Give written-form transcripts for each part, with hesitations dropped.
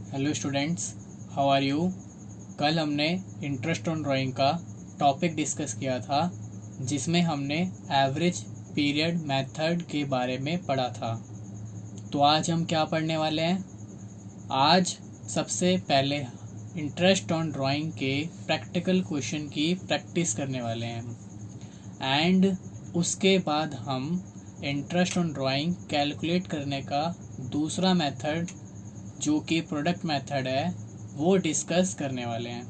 Hello students, how are you. कल हमने interest on drawing का टॉपिक डिस्कस किया था जिसमें हमने एवरेज पीरियड मेथड के बारे में पढ़ा था। तो आज हम क्या पढ़ने वाले हैं? आज सबसे पहले इंटरेस्ट ऑन ड्राइंग के प्रैक्टिकल क्वेश्चन की प्रैक्टिस करने वाले हैं एंड उसके बाद हम इंटरेस्ट ऑन ड्राइंग कैलकुलेट करने का दूसरा मेथड जो कि प्रोडक्ट मेथड है वो डिस्कस करने वाले हैं।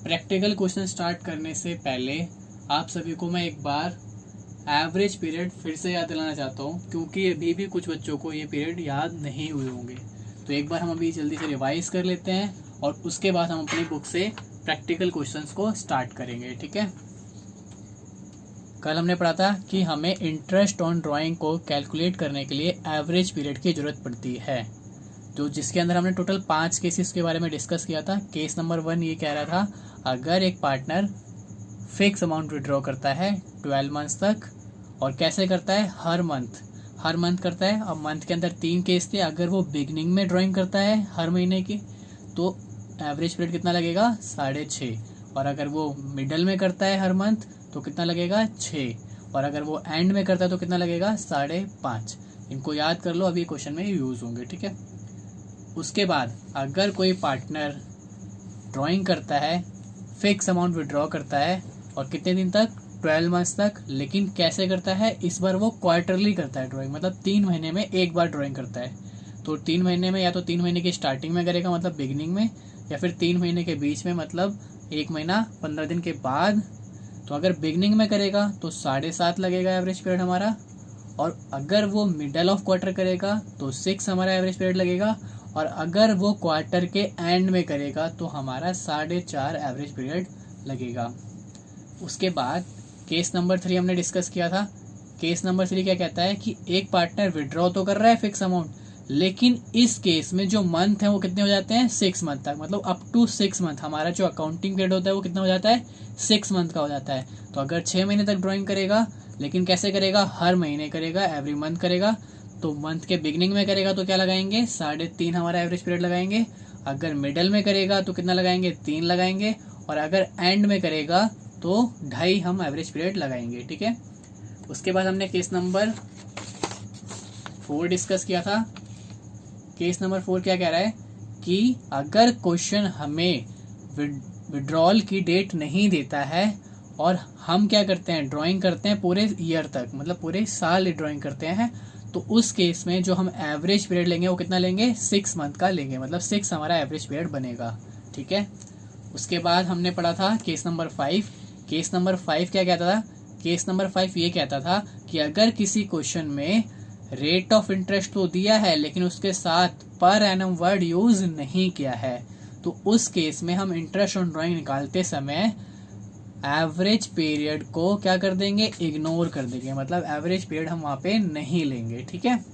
प्रैक्टिकल क्वेश्चन स्टार्ट करने से पहले आप सभी को मैं एक बार एवरेज पीरियड फिर से याद दिलाना चाहता हूँ, क्योंकि अभी भी कुछ बच्चों को ये पीरियड याद नहीं हुए होंगे। तो एक बार हम अभी जल्दी से रिवाइज कर लेते हैं और उसके बाद हम अपनी बुक से प्रैक्टिकल क्वेश्चंस को स्टार्ट करेंगे। ठीक है। कल हमने पढ़ा था कि हमें इंटरेस्ट ऑन ड्राइंग को कैलकुलेट करने के लिए एवरेज पीरियड की जरूरत पड़ती है, तो जिसके अंदर हमने टोटल 5 केसेस के बारे में डिस्कस किया था। केस नंबर 1 ये कह रहा था, अगर एक पार्टनर फिक्स अमाउंट विड्रॉ करता है 12 मंथ्स तक, और कैसे करता है, हर मंथ करता है। अब मंथ के अंदर 3 केस थे। अगर वो बिगनिंग में ड्राइंग करता है हर महीने की तो एवरेज पीरियड कितना लगेगा, 6.5। और अगर वो मिडल में करता है हर मंथ तो कितना लगेगा, 6। और अगर वो एंड में करता है तो कितना लगेगा, 5.5। इनको याद कर लो, अभी क्वेश्चन में यूज होंगे। ठीक है। उसके बाद अगर कोई पार्टनर ड्राइंग करता है, फिक्स अमाउंट विड्रॉ करता है और कितने दिन तक, 12 मंथ्स तक, लेकिन कैसे करता है, इस बार वो क्वार्टरली करता है ड्राइंग, मतलब 3 महीने में एक बार ड्राइंग करता है। तो 3 महीने में या तो 3 महीने की स्टार्टिंग में करेगा मतलब बिगिनिंग में, या फिर 3 महीने के बीच में मतलब 1 महीना 15 दिन के बाद। तो अगर बिगिनिंग में करेगा तो 7.5 लगेगा एवरेज पीरियड हमारा, और अगर वो मिडल ऑफ क्वार्टर करेगा तो 6 हमारा एवरेज पीरियड लगेगा, और अगर वो क्वार्टर के एंड में करेगा तो हमारा 4.5 एवरेज पीरियड लगेगा। उसके बाद केस नंबर 3 हमने डिस्कस किया था। केस नंबर 3 क्या कहता है कि एक पार्टनर विड्रॉ तो कर रहा है फिक्स अमाउंट, लेकिन इस केस में जो मंथ है वो कितने हो जाते हैं, 6 मंथ तक, मतलब अप टू 6 मंथ। हमारा जो अकाउंटिंग पीरियड होता है वो कितना हो जाता है, 6 मंथ का हो जाता है। तो अगर 6 महीने तक ड्राइंग करेगा, लेकिन कैसे करेगा, हर महीने करेगा, एवरी मंथ करेगा, तो मंथ के बिगनिंग में करेगा तो क्या लगाएंगे, 3.5 हमारा एवरेज पीरियड लगाएंगे। अगर मिडल में करेगा तो कितना लगाएंगे, 3 लगाएंगे, और अगर एंड में करेगा तो 2.5 हम एवरेज पीरियड लगाएंगे। ठीक है। उसके बाद हमने केस नंबर 4 डिस्कस किया था। केस नंबर 4 क्या कह रहा है कि अगर क्वेश्चन हमें विड्रॉल की डेट नहीं देता है और हम क्या करते हैं, ड्राइंग करते हैं पूरे ईयर तक, मतलब पूरे साल ड्राइंग करते हैं, तो उस केस में जो हम एवरेज पीरियड लेंगे वो कितना लेंगे, 6 मंथ का लेंगे, मतलब 6 हमारा एवरेज पीरियड बनेगा। ठीक है। उसके बाद हमने पढ़ा था केस नंबर 5। केस नंबर 5 क्या कहता था, केस नंबर 5 ये कहता था कि अगर किसी क्वेश्चन में रेट ऑफ इंटरेस्ट तो दिया है लेकिन उसके साथ पर एनम वर्ड यूज नहीं किया है, तो उस केस में हम इंटरेस्ट ऑन ड्राइंग निकालते समय एवरेज पीरियड को क्या कर देंगे, इग्नोर कर देंगे, मतलब एवरेज पीरियड हम वहाँ पे नहीं लेंगे। ठीक है।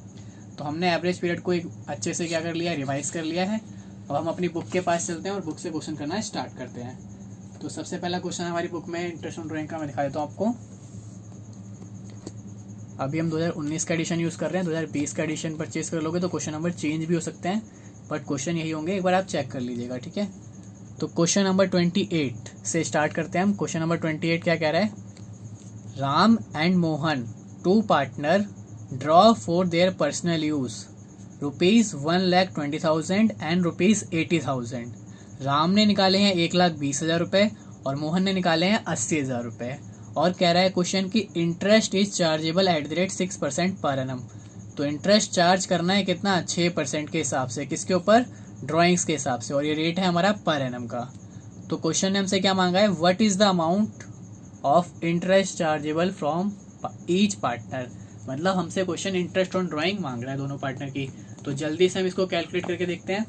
तो हमने एवरेज पीरियड को एक अच्छे से क्या कर लिया, रिवाइज कर लिया है। अब हम अपनी बुक के पास चलते हैं और बुक से क्वेश्चन करना स्टार्ट करते हैं। तो सबसे पहला क्वेश्चन हमारी बुक में इंटरेस्ट ऑन ड्राइंग का, मैं दिखा देता हूँ आपको। अभी हम 2019 का एडिशन यूज़ कर रहे हैं, 2020 का एडिशन परचेज कर लोगे तो क्वेश्चन नंबर चेंज भी हो सकते हैं, बट क्वेश्चन यही होंगे, एक बार आप चेक कर लीजिएगा। ठीक है। तो क्वेश्चन नंबर 28 से स्टार्ट करते हैं हम। क्वेश्चन नंबर 28 क्या कह रहा है, Ram and Mohan, 2 partner, draw for their personal use ₹1,20,000 and ₹80,000। Ram ने निकाले हैं 1,20,000 रुपए और मोहन ने निकाले हैं 80,000 रुपए, और कह रहा है क्वेश्चन की interest is chargeable eight the rate 6% per annum. तो इंटरेस्ट चार्ज करना है कितना, 6% के हिसाब से, किसके ऊपर, ड्राइंग्स के हिसाब से, और ये रेट है हमारा पर एनम का। तो क्वेश्चन ने हमसे क्या मांगा है, what is the amount of interest chargeable from each partner, मतलब हमसे क्वेश्चन इंटरेस्ट ऑन ड्राइंग मांग रहा है दोनों पार्टनर की। तो जल्दी से हम इसको कैलकुलेट करके देखते हैं।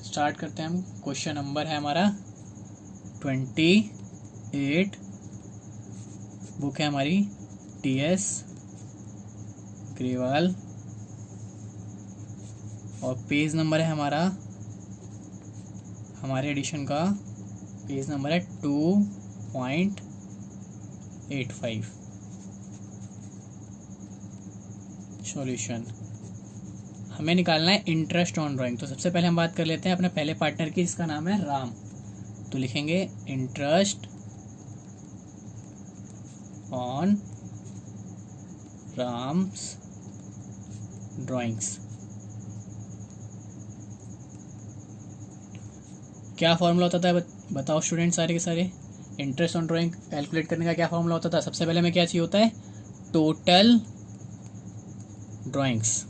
स्टार्ट करते हैं हम। क्वेश्चन नंबर है हमारा 28, बुक है हमारी TS ग्रेवाल, और पेज नंबर है हमारा, हमारे एडिशन का पेज नंबर है 2.85। सॉल्यूशन हमें निकालना है इंटरेस्ट ऑन ड्राइंग। तो सबसे पहले हम बात कर लेते हैं अपने पहले पार्टनर की, जिसका नाम है राम। तो लिखेंगे इंटरेस्ट ऑन राम्स ड्राइंग्स। क्या फॉर्मूला होता था बताओ स्टूडेंट सारे के सारे। इंटरेस्ट ऑन ड्राइंग कैलकुलेट करने का क्या फॉर्मूला होता था? सबसे पहले हमें क्या चाहिए होता है? Total drawings.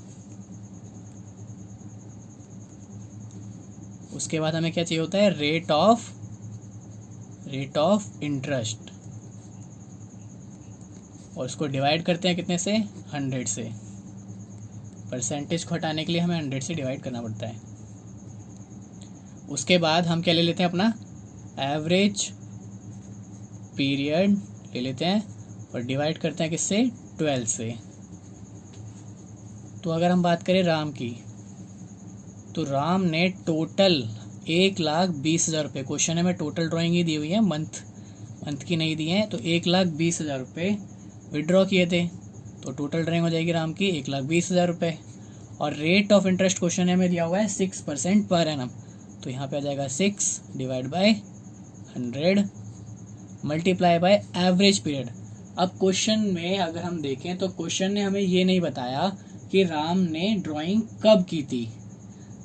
उसके बाद हमें क्या चाहिए होता है? Rate of interest. और उसको डिवाइड करते हैं कितने से? 100 से। परसेंटेज को हटाने के लिए हमें 100 से डिवाइड करना पड़ता है। उसके बाद हम क्या ले लेते हैं? अपना एवरेज पीरियड ले लेते हैं और डिवाइड करते हैं किससे? 12 से। तो अगर हम बात करें राम की, तो राम ने टोटल 1,20,000 रुपये, क्वेश्चन में टोटल ड्राइंग ही दी हुई है, मंथ की नहीं दी है, तो 1,20,000 रुपये विड्रॉ किए थे। तो टोटल ड्राइंग हो जाएगी राम की 1,20,000 रुपये। और रेट ऑफ इंटरेस्ट क्वेश्चन में दिया हुआ है 6% पर एनम। तो यहाँ पे आ जाएगा 6 divide by 100 multiply by average period. अब क्वेश्चन में अगर हम देखें तो क्वेश्चन ने हमें ये नहीं बताया कि राम ने ड्राइंग कब की थी,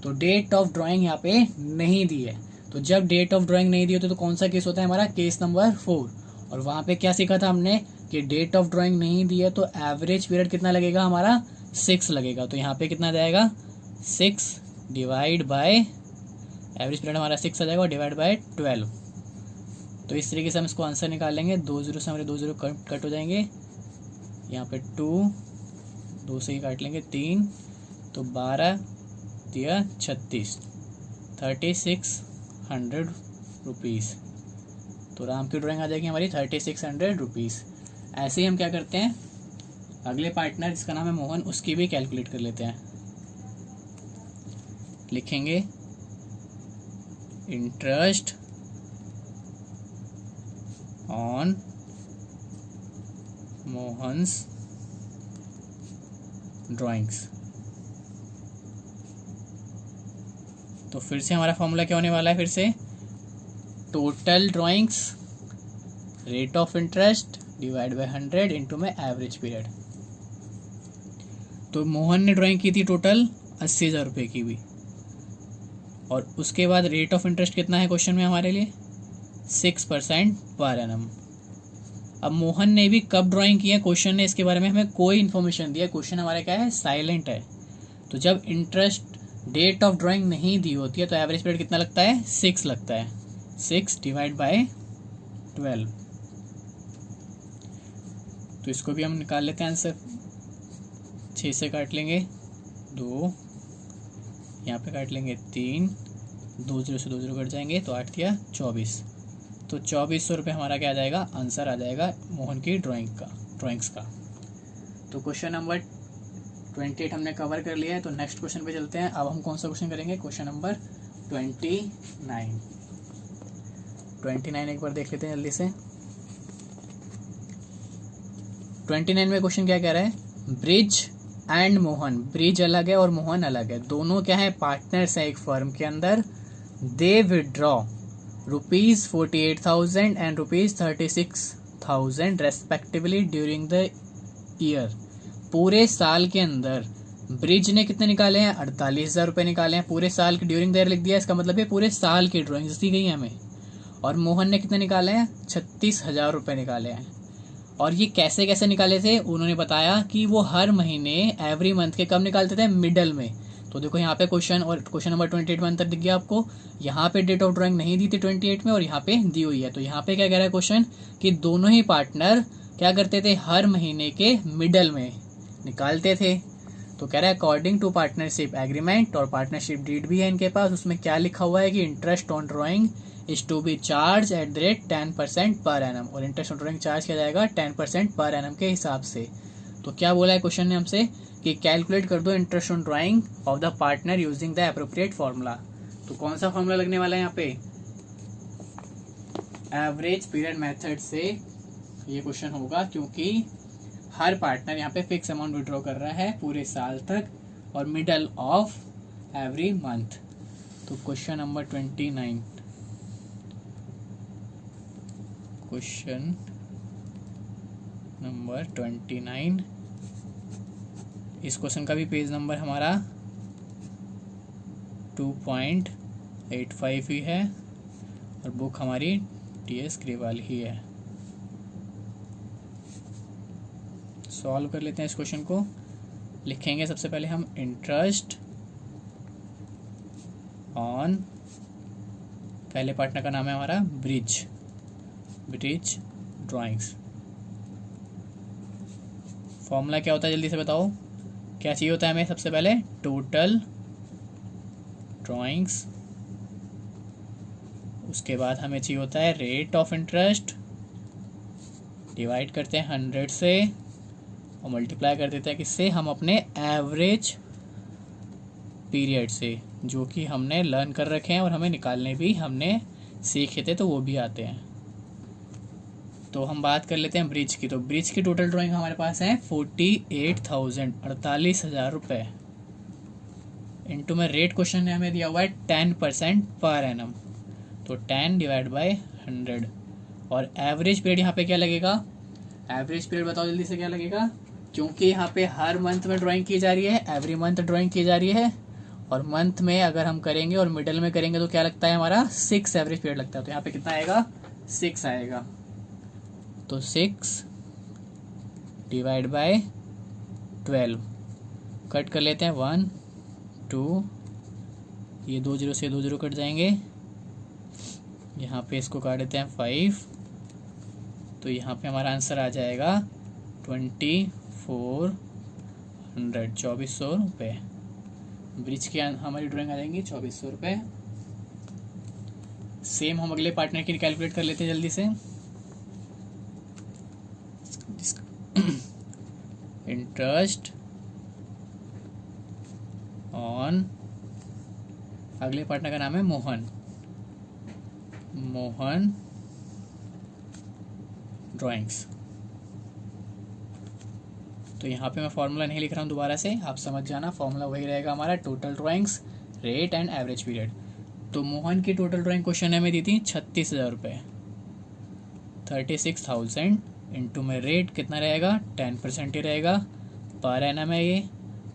तो डेट ऑफ ड्राइंग यहाँ पे नहीं दी है। तो जब डेट ऑफ ड्राइंग नहीं दी होती तो कौन सा केस होता है हमारा? Case number 4। और वहाँ पे क्या सीखा था हमने कि डेट ऑफ ड्राइंग नहीं दी है तो एवरेज पीरियड कितना लगेगा हमारा? 6 लगेगा। तो यहाँ पे कितना जाएगा? 6 डिवाइड बाय एवरेज पीरियड हमारा 6 आ जाएगा और डिवाइड बाय 12। तो इस तरीके से हम इसको आंसर निकालेंगे। 2 0 से हमारे 2 0 कट हो जाएंगे। यहाँ पे 2 से ही काट लेंगे 3, तो 12 दिया 36, 3600 रुपीज़। तो राम की ड्राइंग आ जाएगी हमारी 3600 रुपीज़। ऐसे ही हम क्या करते हैं, अगले पार्टनर जिसका नाम है मोहन, उसकी भी कैलकुलेट कर लेते हैं। लिखेंगे इंटरेस्ट ऑन मोहन्स ड्राइंग्स। तो फिर से हमारा फॉर्मूला क्या होने वाला है? फिर से total drawings rate of interest divide by 100 into में एवरेज पीरियड। तो मोहन ने ड्राइंग की थी टोटल 80,000 रुपये की भी, और उसके बाद रेट ऑफ इंटरेस्ट कितना है क्वेश्चन में हमारे लिए? 6% पर एनम। अब मोहन ने भी कब ड्राइंग की है क्वेश्चन ने इसके बारे में हमें कोई इन्फॉर्मेशन दिया। क्वेश्चन हमारा क्या है? साइलेंट है। तो जब इंटरेस्ट डेट ऑफ ड्राइंग नहीं दी होती है तो एवरेज पीरियड कितना लगता है? 6 लगता है। 6 डिवाइड बाय 12। तो इसको भी हम निकाल लेते हैं आंसर। 6 से काट लेंगे 2, यहाँ पे काट लेंगे 3, 2 0 से 2 0 कट जाएंगे, तो 8 या 24। तो 2400 रुपये हमारा क्या आ जाएगा? आंसर आ जाएगा मोहन की ड्राइंग्स का। तो क्वेश्चन नंबर 28 हमने कवर कर लिया है। तो नेक्स्ट क्वेश्चन पे चलते हैं। अब हम कौन सा क्वेश्चन करेंगे? क्वेश्चन नंबर 29 एक बार देख लेते हैं जल्दी से। 29 में क्वेश्चन क्या कह रहा है? ब्रिज एंड मोहन, ब्रिज अलग है और मोहन अलग है, दोनों क्या है? पार्टनर्स हैं एक फर्म के अंदर। They withdraw ₹48,000 and ₹36,000 respectively during the year. पूरे साल के अंदर ब्रिज ने कितने निकाले हैं? 48,000 रुपये निकाले हैं पूरे साल के। ड्यूरिंग द ईयर लिख दिया, इसका मतलब है पूरे साल की ड्राइंग्स दी गई है हमें। और मोहन ने कितने निकाले हैं? 36,000 रुपये निकाले हैं। और ये कैसे कैसे निकाले थे? उन्होंने बताया कि वो हर महीने एवरी मंथ के कब निकालते थे? मिडल में। तो देखो यहाँ पे क्वेश्चन, और क्वेश्चन नंबर 28 में अंतर दिख गया आपको। यहाँ पे डेट ऑफ ड्राइंग नहीं दी थी 28 में और यहाँ पे दी हुई है। तो यहाँ पे क्या कह रहा है क्वेश्चन कि दोनों ही पार्टनर क्या करते थे? हर महीने के मिडल में निकालते थे। तो कह रहा है अकॉर्डिंग टू पार्टनरशिप एग्रीमेंट, और पार्टनरशिप डीड भी है इनके पास, उसमें क्या लिखा हुआ है कि interest on drawing is to be charged at the rate 10% per annum. और इंटरेस्ट ऑन ड्राइंग चार्ज किया जाएगा 10% पर एनम के हिसाब से। तो क्या बोला है क्वेश्चन ने हमसे कि कैलकुलेट कर दो interest on drying of the partner using the appropriate formula. तो कौन सा फॉर्मूला लगने वाला है यहाँ पे? एवरेज पीरियड मेथड से ये क्वेश्चन होगा, क्योंकि हर पार्टनर यहाँ पे फिक्स अमाउंट विड्रॉ कर रहा है पूरे साल तक, और मिडल ऑफ एवरी मंथ। तो क्वेश्चन नंबर 29, क्वेश्चन नंबर 29, इस क्वेश्चन का भी पेज नंबर हमारा 2.85 ही है और बुक हमारी टीएस ग्रेवाल ही है। सॉल्व कर लेते हैं इस क्वेश्चन को। लिखेंगे सबसे पहले हम इंटरेस्ट ऑन, पहले पार्टनर का नाम है हमारा ब्रिज ड्राइंग्स। फॉर्मूला क्या होता है जल्दी से बताओ, क्या चाहिए होता है हमें? सबसे पहले टोटल ड्राइंग्स, उसके बाद हमें चाहिए होता है रेट ऑफ इंटरेस्ट, डिवाइड करते हैं 100 से और मल्टीप्लाई कर देते हैं किससे? हम अपने एवरेज पीरियड से, जो कि हमने लर्न कर रखे हैं और हमें निकालने भी हमने सीखे थे, तो वो भी आते हैं। तो हम बात कर लेते हैं ब्रिज की। तो ब्रिज की टोटल ड्राइंग हमारे पास है 48,000, 48,000 रुपये। इनटू में रेट क्वेश्चन ने हमें दिया हुआ है 10% पर एनम, तो 10 डिवाइड बाय 100। और एवरेज पीरियड यहाँ पे क्या लगेगा? एवरेज पीरियड बताओ जल्दी से क्या लगेगा, क्योंकि यहाँ पे हर मंथ में ड्राइंग की जा रही है, एवरी मंथ ड्राइंग की जा रही है। और मंथ में अगर हम करेंगे और मिडल में करेंगे तो क्या लगता है हमारा? 6 एवरेज पीरियड लगता है। तो यहाँ पे कितना आएगा? 6 आएगा। तो 6 डिवाइड बाय 12, कट कर लेते हैं 1 2, ये 2 0 से 2 0 कट जाएंगे। यहाँ पे इसको काट देते हैं 5, तो यहाँ पे हमारा आंसर आ जाएगा 2400, 2400 रुपये। ब्रिज की हमारी ड्राइंग आ जाएंगी 2400 रुपये। सेम हम अगले पार्टनर की कैलकुलेट कर लेते हैं जल्दी से। इंटरेस्ट ऑन, अगले पार्टनर का नाम है मोहन ड्राइंग्स। तो यहाँ पे मैं फॉर्मूला नहीं लिख रहा हूँ दोबारा से, आप समझ जाना। फॉर्मूला वही रहेगा हमारा, total drawings, rate and average period. तो मोहन की टोटल ड्राइंग क्वेश्चन ने हमें दी थी 36,000 रुपये, 36,000 इंटू में रेट कितना रहेगा? 10% ही रहेगा, पर एनम है ये।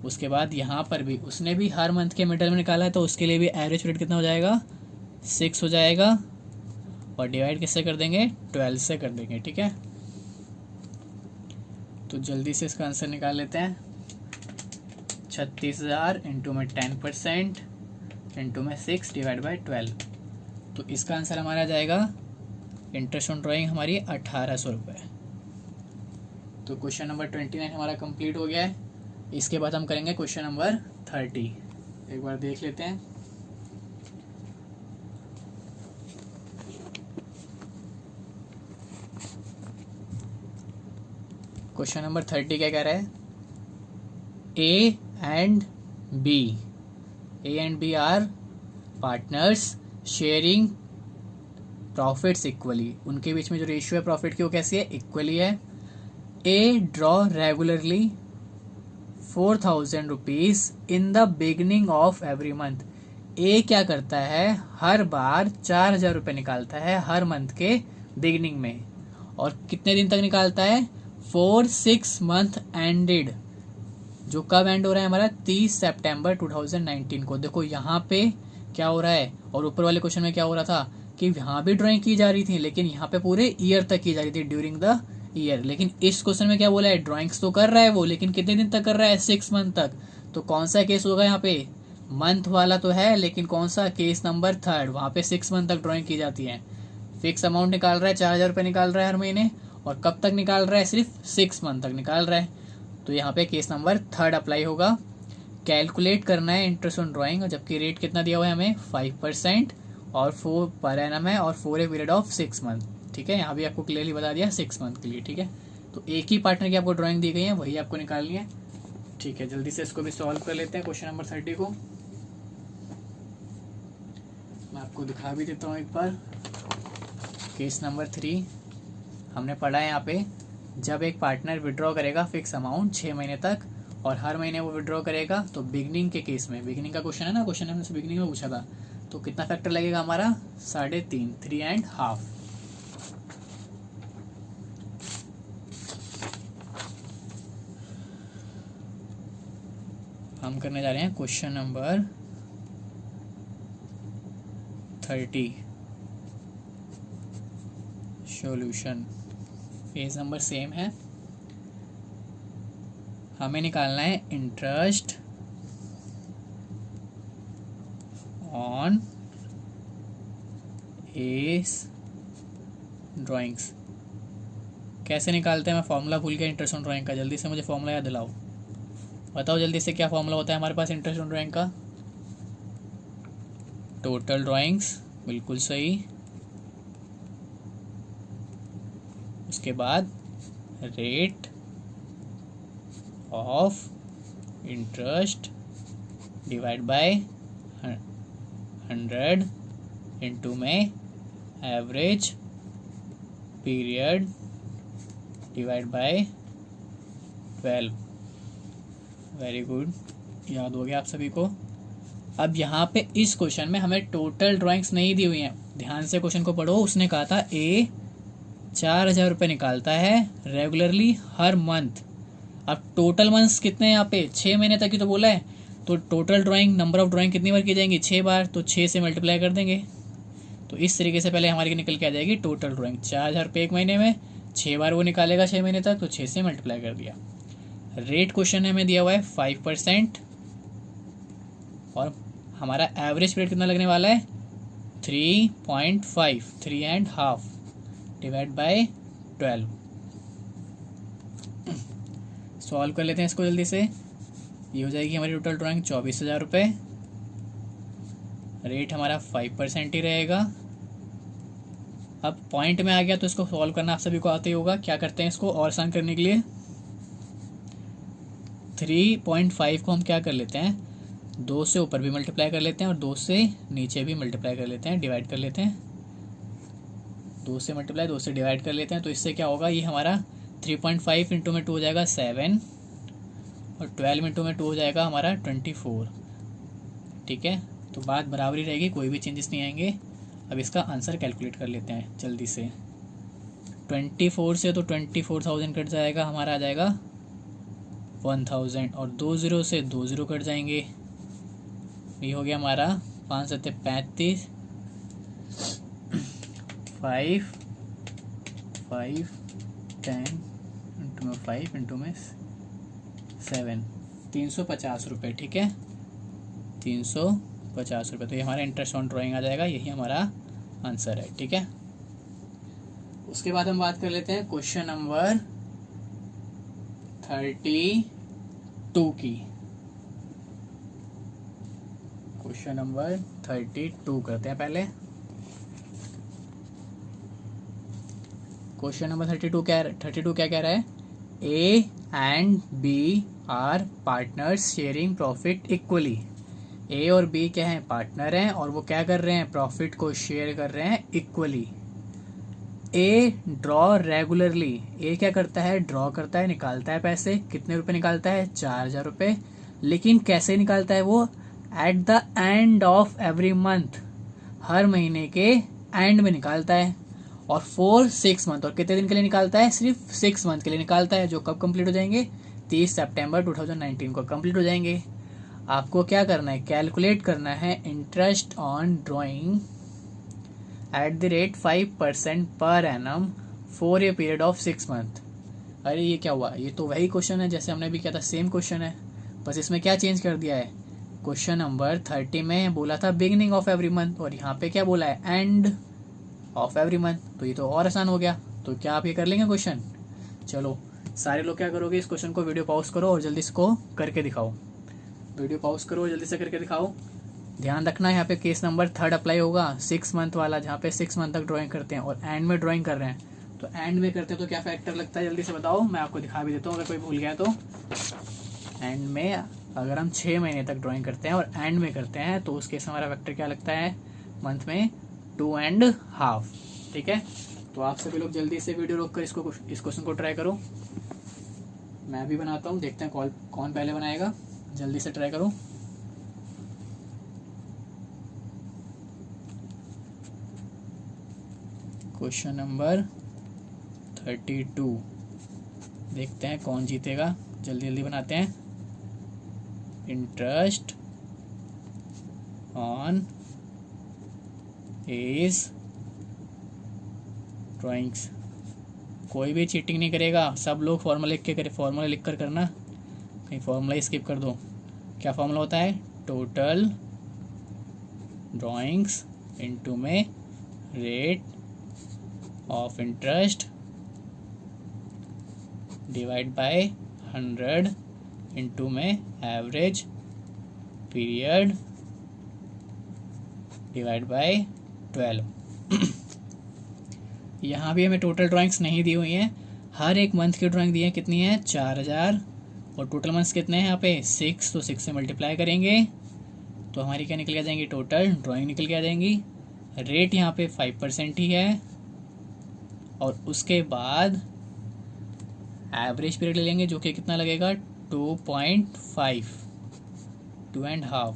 उसके बाद यहाँ पर भी उसने भी हर मंथ के मिडल में निकाला है, तो उसके लिए भी एवरेज पीरियड कितना हो जाएगा? 6 हो जाएगा। और डिवाइड किससे कर देंगे? 12 से कर देंगे, ठीक है। तो जल्दी से इसका आंसर निकाल लेते हैं। 36,000 इंटू में 10% इंटू में 6 डिवाइड बाई 12, तो इसका आंसर हमारा जाएगा इंटरेस्ट ऑन ड्राइंग हमारी 1800 रुपये। तो क्वेश्चन नंबर 29 हमारा कंप्लीट हो गया है। इसके बाद हम करेंगे क्वेश्चन नंबर 30, एक बार देख लेते हैं। क्वेश्चन नंबर 30 क्या कह रहा है? A and B are partners sharing profits equally. उनके बीच में जो रेशियो है प्रॉफिट की वो कैसी है? इक्वली है। A draw regularly 4,000 rupees in the beginning of every month. A क्या करता है? हर बार 4,000 रुपये निकालता है हर मंथ के बिगिनिंग में, और कितने दिन तक निकालता है? 4-6 मंथ एंडेड, जो कब एंड हो रहा है हमारा? 30 सितंबर 2019 को। देखो यहाँ पे क्या हो रहा है, और ऊपर वाले क्वेश्चन में क्या हो रहा था कि यहाँ भी ड्राइंग की जा रही थी, लेकिन यहाँ पे पूरे ईयर तक की जा रही थी, ड्यूरिंग द ईयर। लेकिन इस क्वेश्चन में क्या बोला है? ड्राइंग्स तो कर रहा है वो, लेकिन कितने दिन तक कर रहा है? 6 मंथ तक। तो कौन सा केस होगा यहाँ पे? मंथ वाला तो है, लेकिन कौन सा? केस नंबर 3, वहाँ पे 6 मंथ तक ड्राइंग की जाती है। फिक्स अमाउंट निकाल रहा है, 4,000 रुपये निकाल रहा है हर महीने, और कब तक निकाल रहा है? सिर्फ 6 मंथ तक निकाल रहा है। तो यहाँ पे केस नंबर 3 अप्लाई होगा। कैलकुलेट करना है इंटरेस्ट ऑन ड्राइंग, जबकि रेट कितना दिया हुआ है हमें? 5%, और 4 पर एनम है, और 4 ए पीरियड ऑफ 6 मंथ, ठीक है। यहाँ भी आपको क्लियरली बता दिया 6 मंथ के लिए, ठीक है। तो एक ही पार्टनर की आपको ड्राइंग दी गई है, वही आपको निकालनी है, ठीक है। जल्दी से इसको भी सॉल्व कर लेते हैं क्वेश्चन नंबर 30 को। मैं आपको दिखा भी देता हूँ एक बार। केस नंबर 3 हमने पढ़ा है यहाँ पे, जब एक पार्टनर विड्रॉ करेगा फिक्स अमाउंट 6 महीने तक, और हर महीने वो विड्रॉ करेगा। तो बिगनिंग के केस में, बिगनिंग का क्वेश्चन है ना, क्वेश्चन हमने बिगनिंग में पूछा था, तो कितना फैक्टर लगेगा हमारा 3.5, 3.5। हम करने जा रहे हैं question number 30, solution. Page number same है। हमें निकालना है इंटरेस्ट ऑन एस ड्राइंग्स। कैसे निकालते हैं, मैं फॉर्मूला भूल गया इंटरेस्ट ऑन ड्राइंग का, जल्दी से मुझे फॉर्मूला याद दिलाओ। बताओ जल्दी से, क्या फॉर्मूला होता है हमारे पास इंटरेस्ट ऑन ड्राइंग का? टोटल ड्राइंग्स, बिल्कुल सही। उसके बाद rate of interest divide by 100 into में average period divide by 12। Very good, याद हो गया आप सभी को। अब यहाँ पे इस क्वेश्चन में हमें टोटल ड्राइंग्स नहीं दी हुई हैं, ध्यान से क्वेश्चन को पढ़ो। उसने कहा था ए 4,000 रुपये निकालता है रेगुलरली हर मंथ। अब टोटल मंथ्स कितने हैं यहाँ पे, 6 महीने तक ही तो बोला है। तो total drawing, number of drawing कितनी बार की जाएंगी, 6 बार। तो 6 से मल्टीप्लाई कर देंगे, तो इस तरीके से पहले हमारी निकल के आ जाएगी टोटल ड्राइंग। 4,000 रुपये एक महीने में, 6 बार वो निकालेगा 6 महीने तक, तो 6 से मल्टीप्लाई कर दिया। रेट क्वेश्चन हमें दिया हुआ है 5%, और हमारा एवरेज पीरियड कितना लगने वाला है 3.5, 3.5 डिवाइड बाय 12। सॉल्व कर लेते हैं इसको जल्दी से। ये हो जाएगी हमारी टोटल ड्राइंग 24,000 रुपये। रेट हमारा 5% ही रहेगा। अब पॉइंट में आ गया तो इसको सॉल्व करना आप सभी को आते ही होगा। क्या करते हैं इसको और आसान करने के लिए, 3.5 को हम क्या कर लेते हैं, 2 से ऊपर भी मल्टीप्लाई कर लेते हैं और 2 से नीचे भी मल्टीप्लाई कर लेते हैं, डिवाइड कर लेते हैं। 2 से मल्टीप्लाई, 2 से डिवाइड कर लेते हैं। तो इससे क्या होगा, ये हमारा 3.5 इंटू में 2 हो जाएगा 7, और 12 इंटू में 2 हो जाएगा हमारा 24। ठीक है, तो बात बराबरी रहेगी, कोई भी चेंजेस नहीं आएंगे। अब इसका आंसर कैलकुलेट कर लेते हैं जल्दी से। 24 से तो 24,000 कट जाएगा, हमारा आ जाएगा 1,000, और 2 0 से 2 0 कट जाएंगे। ये हो गया हमारा 5 7 35, 5 5 10 इंटू में 5 इंटू में 7, 350 रुपये। ठीक है, 350 रुपये। तो ये हमारा इंटरेस्ट ऑन ड्राइंग आ जाएगा, यही हमारा आंसर है। ठीक है, उसके बाद हम बात कर लेते हैं क्वेश्चन नंबर 32 की। क्वेश्चन नंबर 32 करते हैं पहले। क्वेश्चन नंबर 32 क्या कह रहा है, A and B are partners sharing profit equally. A और बी क्या हैं, पार्टनर हैं, और वो क्या कर रहे हैं, प्रॉफिट को शेयर कर रहे हैं इक्वली। ए ड्रॉ रेगुलरली, ए क्या करता है, ड्रॉ करता है, निकालता है पैसे। कितने रुपए निकालता है, 4,000 रुपये। लेकिन कैसे निकालता है वो, at the end of every month, हर महीने के एंड में निकालता है। और फॉर 6 मंथ, और कितने दिन के लिए निकालता है, सिर्फ 6 मंथ के लिए निकालता है, जो कब कंप्लीट हो जाएंगे, 30 सितंबर 2019 को कंप्लीट हो जाएंगे। आपको क्या करना है, कैलकुलेट करना है interest on drawing eight the rate 5% per annum for a period of 6 month. अरे ये क्या हुआ, ये तो वही क्वेश्चन है जैसे हमने भी किया था, सेम क्वेश्चन है, बस इसमें क्या चेंज कर दिया है। क्वेश्चन नंबर 30 में बोला था बिगिनिंग ऑफ एवरी मंथ, और यहाँ पे क्या बोला है, एंड ऑफ एवरी मंथ। तो ये तो और आसान हो गया। तो क्या आप ये कर लेंगे क्वेश्चन? चलो सारे लोग क्या करोगे, इस क्वेश्चन को वीडियो पॉज करो और जल्दी इसको करके दिखाओ। वीडियो पॉज करो, जल्दी से करके दिखाओ। ध्यान रखना यहाँ पे केस नंबर 3 अप्लाई होगा, 6 मंथ वाला, जहाँ पे 6 मंथ तक ड्राइंग करते हैं और एंड में ड्राइंग कर रहे हैं। तो एंड में करते हैं तो क्या फैक्टर लगता है, जल्दी से बताओ, मैं आपको दिखा भी देता हूँ अगर कोई भूल गया तो। एंड में अगर हम 6 महीने तक ड्राइंग करते हैं और एंड में करते हैं तो उस केस में हमारा फैक्टर क्या लगता है, मंथ में 2.5। ठीक है, तो आप सभी लोग जल्दी से वीडियो रोक कर इस क्वेश्चन को ट्राई करो। मैं भी बनाता हूँ, देखते हैं कौन पहले बनाएगा। जल्दी से ट्राई करो। क्वेश्चन नंबर 32, देखते हैं कौन जीतेगा। जल्दी जल्दी बनाते हैं। Interest on A's drawings. कोई भी चीटिंग नहीं करेगा, सब लोग फॉर्मूला लिख कर करना, कहीं फॉर्मूला ही स्किप कर दो। क्या फॉर्मूला होता है? टोटल ड्राइंग्स इनटू में rate of interest divide by 100 into में एवरेज पीरियड डिवाइड बाय 12। यहाँ भी हमें टोटल ड्राइंग्स नहीं दी हुई हैं, हर एक मंथ की ड्राइंग दी है। कितनी है? 4000, और टोटल मंथ्स कितने हैं यहाँ पे? 6, तो 6 से मल्टीप्लाई करेंगे तो हमारी क्या निकल के आ जाएंगी? टोटल ड्राइंग निकल के आ जाएंगी। रेट यहाँ पे 5% ही है, और उसके बाद एवरेज पीरियड ले लेंगे जो कि कितना लगेगा? 2.5, 2.5।